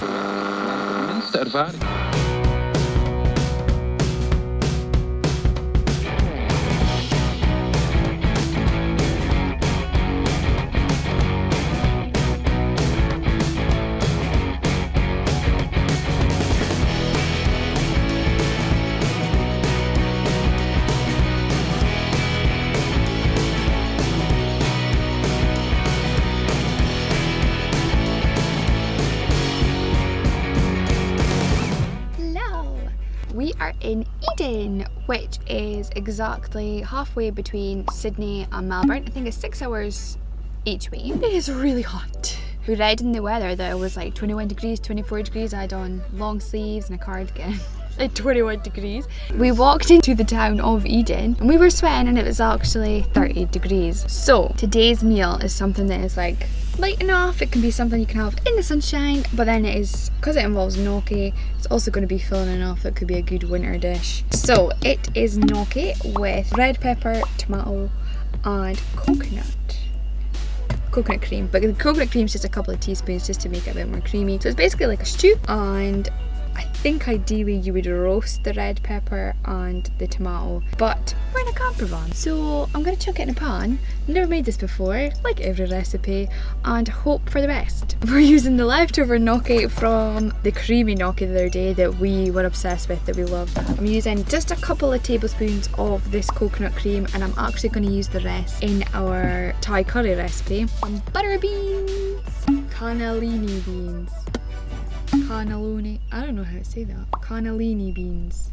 De minste ervaring. We are in Eden, which is exactly halfway between Sydney and Melbourne. I think it's 6 hours each way. It is really hot. We read in the weather that it was like 21 degrees, 24 degrees. I had on long sleeves and a cardigan. Like 21 degrees. We walked into the town of Eden and we were sweating and it was actually 30 degrees. So today's meal is something that is like light enough. It can be something you can have in the sunshine, but then it is, because it involves gnocchi, it's also going to be filling enough that it could be a good winter dish. So it is gnocchi with red pepper, tomato and coconut cream, but the coconut cream is just a couple of teaspoons just to make it a bit more creamy. So it's basically like a stew, and I think ideally you would roast the red pepper and the tomato, but we're in a campervan, so I'm going to chuck it in a pan. Never made this before, like every recipe, and hope for the best. We're using the leftover gnocchi from the creamy gnocchi the other day that we were obsessed with, that we loved. I'm using just a couple of tablespoons of this coconut cream, and I'm actually going to use the rest in our Thai curry recipe. Some butter beans, cannellini beans. Cannelloni, I don't know how to say that. Cannellini beans.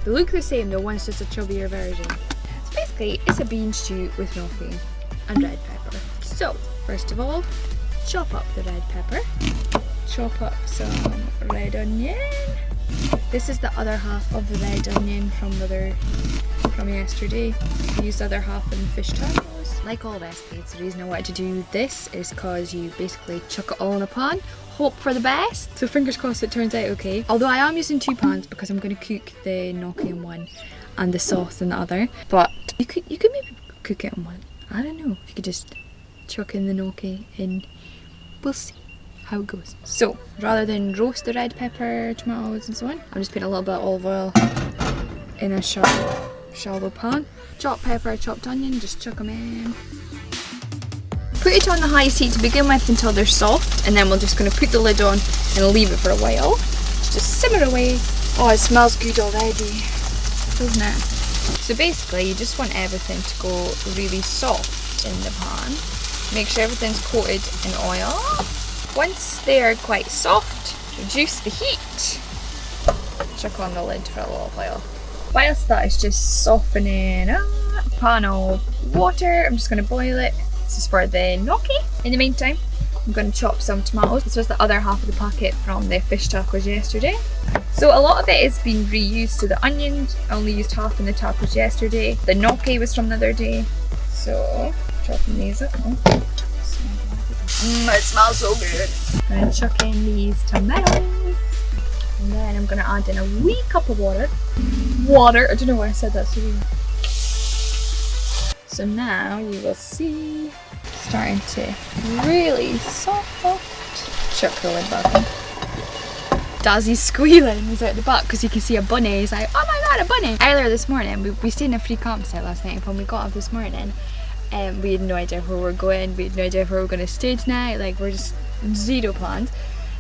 They look the same, though one's just a chubbier version. So basically, it's a bean stew with gnocchi and red pepper. So, first of all, chop up the red pepper. Chop up some red onion. This is the other half of the red onion from yesterday. I used the other half in fish tacos. Like all recipes, the reason I wanted to do this is because you basically chuck it all in a pan, hope for the best. So fingers crossed it turns out okay. Although I am using 2 pans because I'm going to cook the gnocchi in one and the sauce in the other. But you could maybe cook it in one. I don't know. You could just chuck in the gnocchi and we'll see how it goes. So rather than roast the red pepper, tomatoes and so on, I'm just putting a little bit of olive oil in a shallow pan. Chopped pepper, chopped onion, just chuck them in. Put it on the highest heat to begin with until they're soft, and then we're just going to put the lid on and leave it for a while. Just simmer away. Oh, it smells good already, doesn't it? So basically, you just want everything to go really soft in the pan. Make sure everything's coated in oil. Once they're quite soft, reduce the heat. Chuck on the lid for a little while. Whilst that is just softening up, a pan of water, I'm just going to boil it. This is for the gnocchi. In the meantime, I'm going to chop some tomatoes. This was the other half of the packet from the fish tacos yesterday. So a lot of it is being reused. So the onions, I only used half in the tacos yesterday. The gnocchi was from the other day. So, chopping these up. It smells so good. I'm going to chuck in these tomatoes. And then I'm going to add in a wee cup of water. I don't know why I said that so weird. So now you will see starting to really soft. Chuck the lid back in. Dazzy's squealing, he's out the back because he can see a bunny. He's like, oh my god, a bunny! Earlier this morning, we stayed in a free campsite last night, and when we got up this morning, we had no idea where we were going, we had no idea where we were going to stay tonight, like we're just zero plans.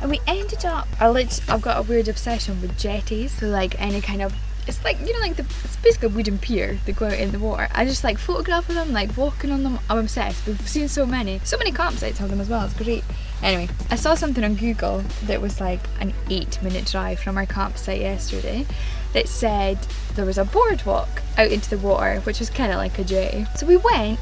And we ended up, I've got a weird obsession with jetties, so like any kind of, it's like, you know, like it's basically a wooden pier that go out in the water. I just like photograph of them, like walking on them. I'm obsessed. We've seen so many campsites have them as well. It's great. Anyway, I saw something on Google that was like an 8-minute drive from our campsite yesterday that said there was a boardwalk out into the water, which was kind of like a jetty. So we went.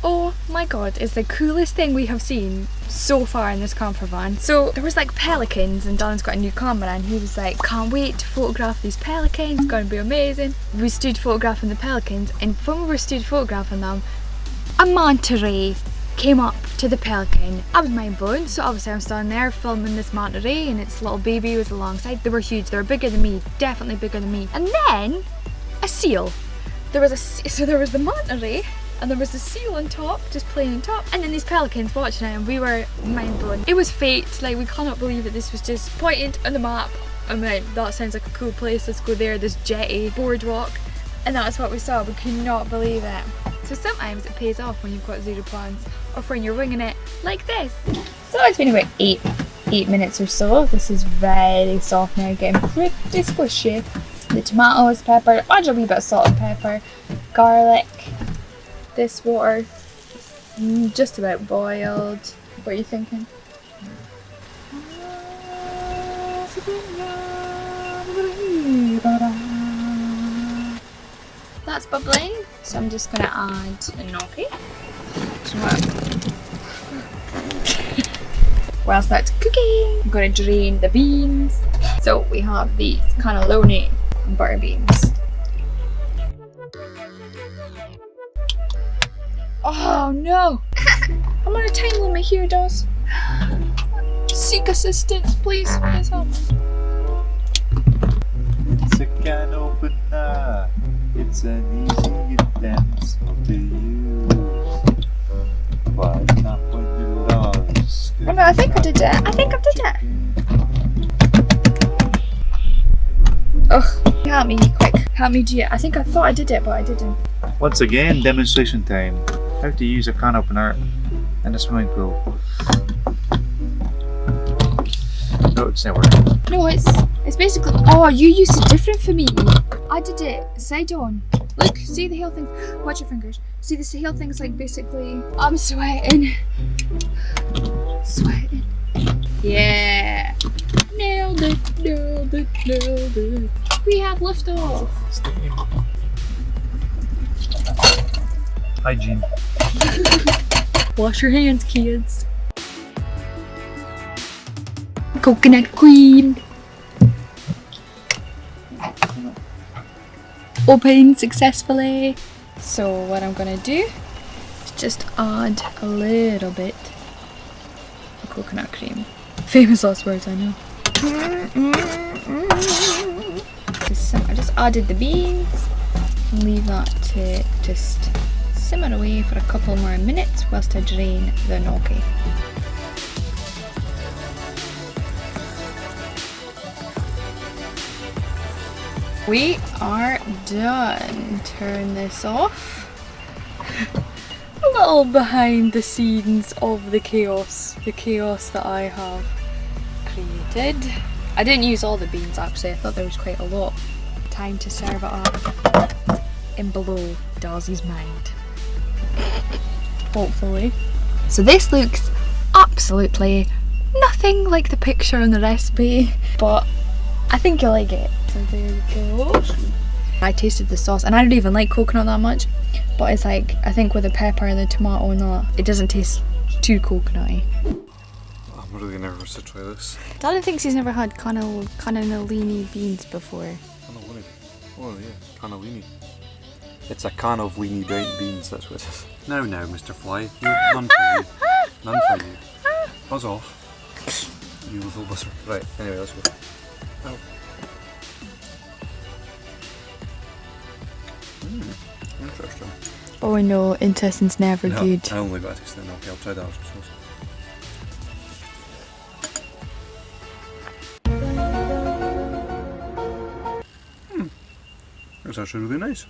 Oh my god, it's the coolest thing we have seen so far in this campervan. So there was like pelicans, and Don's got a new camera and he was like, can't wait to photograph these pelicans, it's gonna be amazing. We stood photographing the pelicans, and when we were stood photographing them, a manta ray came up to the pelican. I was mind blown, so obviously I'm standing there filming this manta ray and its little baby was alongside. They were huge, they were bigger than me, definitely bigger than me. And then a seal. There was the manta ray, and there was a seal on top, just plain on top, and then these pelicans watching it, and we were mind blown. It was fate, like we cannot believe that this was just pointed on the map and went, that sounds like a cool place, let's go there, this jetty, boardwalk, and that's what we saw. We could not believe it. So sometimes it pays off when you've got zero plans, or when you're winging it like this. So it's been about 8 minutes or so. This is very soft now, getting pretty squishy. The tomatoes, pepper, add a wee bit of salt and pepper, garlic. This water is just about boiled. What are you thinking? That's bubbling, so I'm just gonna add a gnocchi. Whilst that's cooking, I'm gonna drain the beans. So we have these cannelloni and butter beans. Oh no! I'm on a time limit here, Dawes. Seek assistance, please. Please help me. It's a can opener. It's an easy utensil to use. But not when you're lost. Oh no, I think I did it. I think I did it. Ugh, help me quick. Help me do it. I thought I did it, but I didn't. Once again, demonstration time. How to use a can opener in a swimming pool. No, it's not working. No, it's basically. Oh, you used it different for me. I did it side on. Look, see the heel thing. Watch your fingers. See the heel thing's like basically. I'm sweating. Sweating. Yeah. Nailed it. Nailed it. Nailed it. We have liftoff. Hygiene. Wash your hands, kids. Coconut cream. Open successfully. So what I'm gonna do is just add a little bit of coconut cream. Famous last words, I know. I just added the beans and leave that to just simmer away for a couple more minutes whilst I drain the gnocchi. We are done. Turn this off. A little behind the scenes of the chaos that I have created. I didn't use all the beans actually, I thought there was quite a lot. Time to serve it up in below Darcy's mind. Hopefully. So this looks absolutely nothing like the picture on the recipe, but I think you'll like it. So there we go. I tasted the sauce and I don't even like coconut that much, but it's like, I think with the pepper and the tomato and that, it doesn't taste too coconutty. I'm really nervous to try this. Dada thinks he's never had cannellini beans before. Cannellini. Oh yeah, cannellini. It's a can of leany beans, that's what it is. Now, Mr. Fly, none for you. None for you. Buzz off. You little buzzer. Right, anyway, let's go. Oh. Interesting. Oh no, intestines never No, good. I only got a taste of the gnocchi. I'll try that after sauce. It's actually really nice.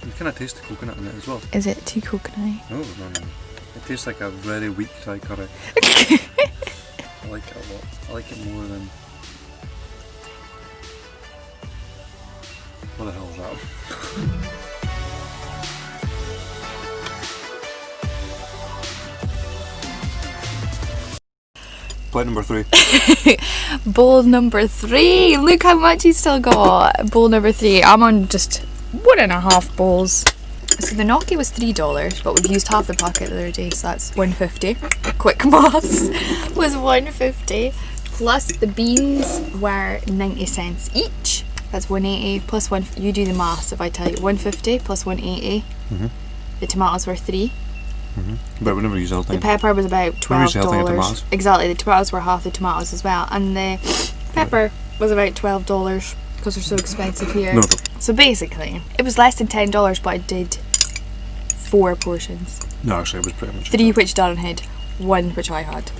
You kind of taste the coconut in it as well. Is it too coconutty? No. It tastes like a very weak Thai curry. I like it a lot. I like it more than... What the hell is that? Plate number 3. Bowl number 3. Look how much he's still got. Bowl number 3. I'm on just 1.5 bowls. So the gnocchi was $3, but we've used half the packet the other day, so that's $1.50. Quick maths was $1.50. Plus the beans were 90 cents each. That's $1.80 plus one. You do the maths if I tell you. $1.50 plus $1.80. The tomatoes were $3. But we never use all the The pepper was about $12. Exactly, the tomatoes were half the tomatoes as well, and the pepper was about $12 because they're so expensive here. No. So basically, it was less than $10, but I did 4 portions. No, actually, it was pretty much. 3 which Darren had, 1 which I had.